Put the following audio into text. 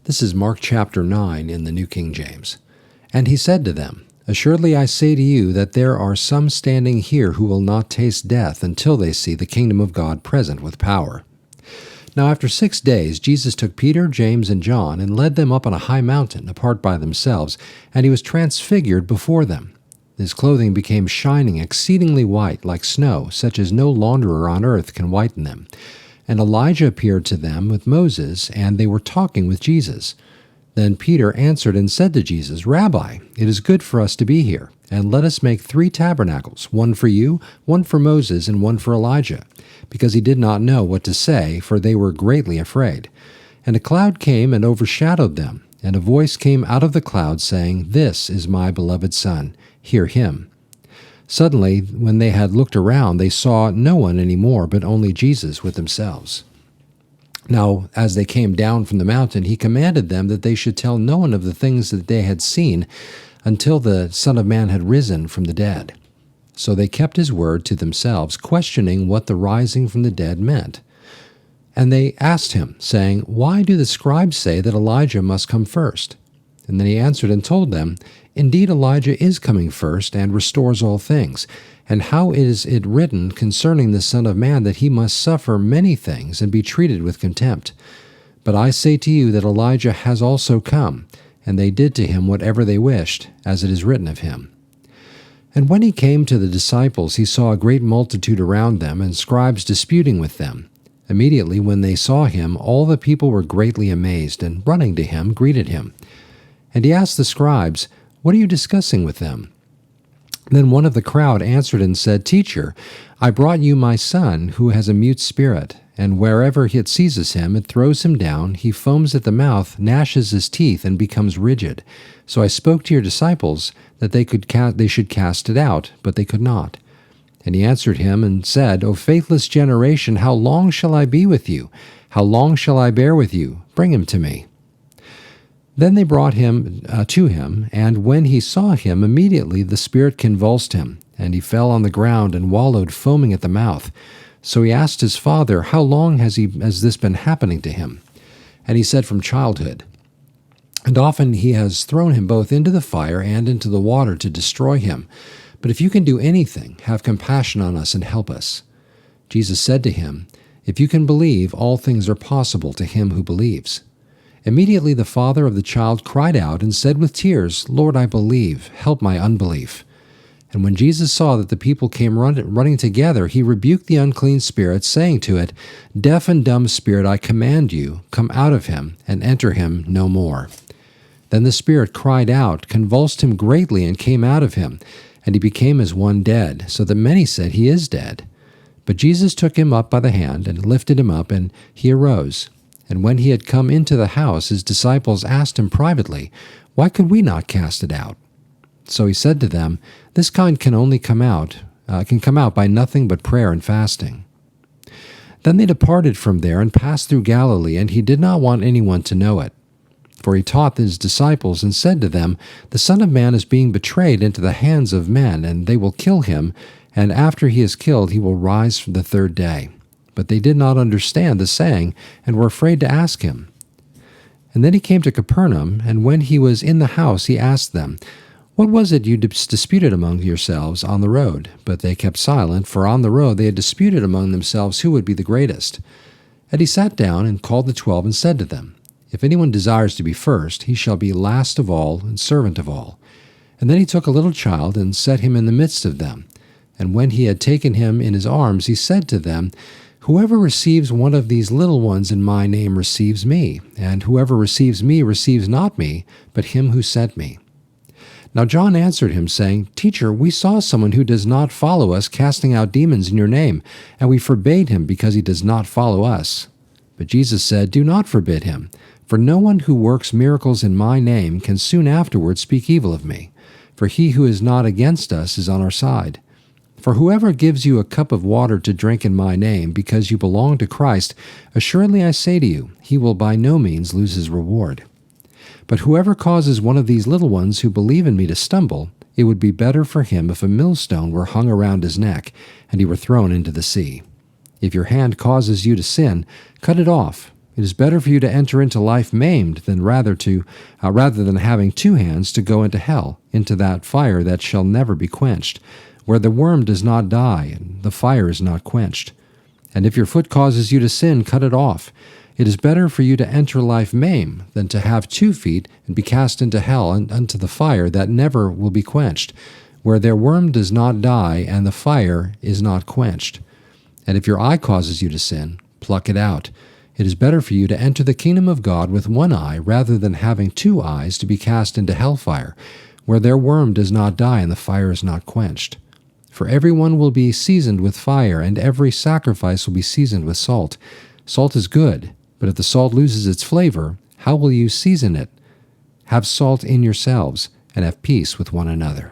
This is Mark chapter 9 in the New King James. And he said to them, Assuredly I say to you that there are some standing here who will not taste death until they see the kingdom of God present with power. Now after 6 days Jesus took Peter, James, and John, and led them up on a high mountain, apart by themselves, and he was transfigured before them. His clothing became shining, exceedingly white, like snow, such as no launderer on earth can whiten them. And Elijah appeared to them with Moses, and they were talking with Jesus. Then Peter answered and said to Jesus, Rabbi, it is good for us to be here, and let us make 3 tabernacles, one for you, one for Moses, and one for Elijah, because he did not know what to say, for they were greatly afraid. And a cloud came and overshadowed them, and a voice came out of the cloud, saying, This is my beloved Son, hear him. Suddenly, when they had looked around, they saw no one any more, but only Jesus with themselves. Now, as they came down from the mountain, he commanded them that they should tell no one of the things that they had seen until the Son of Man had risen from the dead. So they kept his word to themselves, questioning what the rising from the dead meant. And they asked him, saying, Why do the scribes say that Elijah must come first? And then he answered and told them, Indeed, Elijah is coming first and restores all things. And how is it written concerning the Son of Man that he must suffer many things and be treated with contempt? But I say to you that Elijah has also come, and they did to him whatever they wished, as it is written of him. And when he came to the disciples, he saw a great multitude around them, and scribes disputing with them. Immediately when they saw him, all the people were greatly amazed, and running to him, greeted him. And he asked the scribes, What are you discussing with them? Then one of the crowd answered and said, Teacher, I brought you my son, who has a mute spirit, and wherever it seizes him, it throws him down. He foams at the mouth, gnashes his teeth, and becomes rigid. So I spoke to your disciples that they should cast it out, but they could not. And he answered him and said, O faithless generation, how long shall I be with you? How long shall I bear with you? Bring him to me. Then they brought him to him, and when he saw him, immediately the spirit convulsed him, and he fell on the ground and wallowed, foaming at the mouth. So he asked his father, How long has this been happening to him? And he said, From childhood. And often he has thrown him both into the fire and into the water to destroy him. But if you can do anything, have compassion on us and help us. Jesus said to him, If you can believe, all things are possible to him who believes. Immediately the father of the child cried out and said with tears, Lord, I believe, help my unbelief. And when Jesus saw that the people came running together, he rebuked the unclean spirit, saying to it, Deaf and dumb spirit, I command you, come out of him, and enter him no more. Then the spirit cried out, convulsed him greatly, and came out of him, and he became as one dead, so that many said, He is dead. But Jesus took him up by the hand, and lifted him up, and he arose. And when he had come into the house, his disciples asked him privately, Why could we not cast it out? So he said to them, This kind can come out by nothing but prayer and fasting. Then they departed from there and passed through Galilee, and he did not want anyone to know it. For he taught his disciples and said to them, The Son of Man is being betrayed into the hands of men, and they will kill him, and after he is killed he will rise for the 3rd day. But they did not understand the saying, and were afraid to ask him. And then he came to Capernaum, and when he was in the house, he asked them, What was it you disputed among yourselves on the road? But they kept silent, for on the road they had disputed among themselves who would be the greatest. And he sat down and called the 12 and said to them, If anyone desires to be first, he shall be last of all and servant of all. And then he took a little child and set him in the midst of them. And when he had taken him in his arms, he said to them, Whoever receives one of these little ones in my name receives me, and whoever receives me receives not me, but him who sent me. Now John answered him, saying, Teacher, we saw someone who does not follow us casting out demons in your name, and we forbade him because he does not follow us. But Jesus said, Do not forbid him, for no one who works miracles in my name can soon afterwards speak evil of me, for he who is not against us is on our side. For whoever gives you a cup of water to drink in my name, because you belong to Christ, assuredly I say to you, he will by no means lose his reward. But whoever causes one of these little ones who believe in me to stumble, it would be better for him if a millstone were hung around his neck, and he were thrown into the sea. If your hand causes you to sin, cut it off, It is better for you to enter into life maimed than rather than having 2 hands to go into hell, into that fire that shall never be quenched, where the worm does not die and the fire is not quenched. And if your foot causes you to sin, cut it off. It is better for you to enter life maimed than to have 2 feet and be cast into hell and unto the fire that never will be quenched, where their worm does not die and the fire is not quenched. And if your eye causes you to sin, pluck it out. It is better for you to enter the kingdom of God with 1 eye rather than having 2 eyes to be cast into hellfire, where their worm does not die and the fire is not quenched. For everyone will be seasoned with fire, and every sacrifice will be seasoned with salt. Salt is good, but if the salt loses its flavor, how will you season it? Have salt in yourselves, and have peace with one another.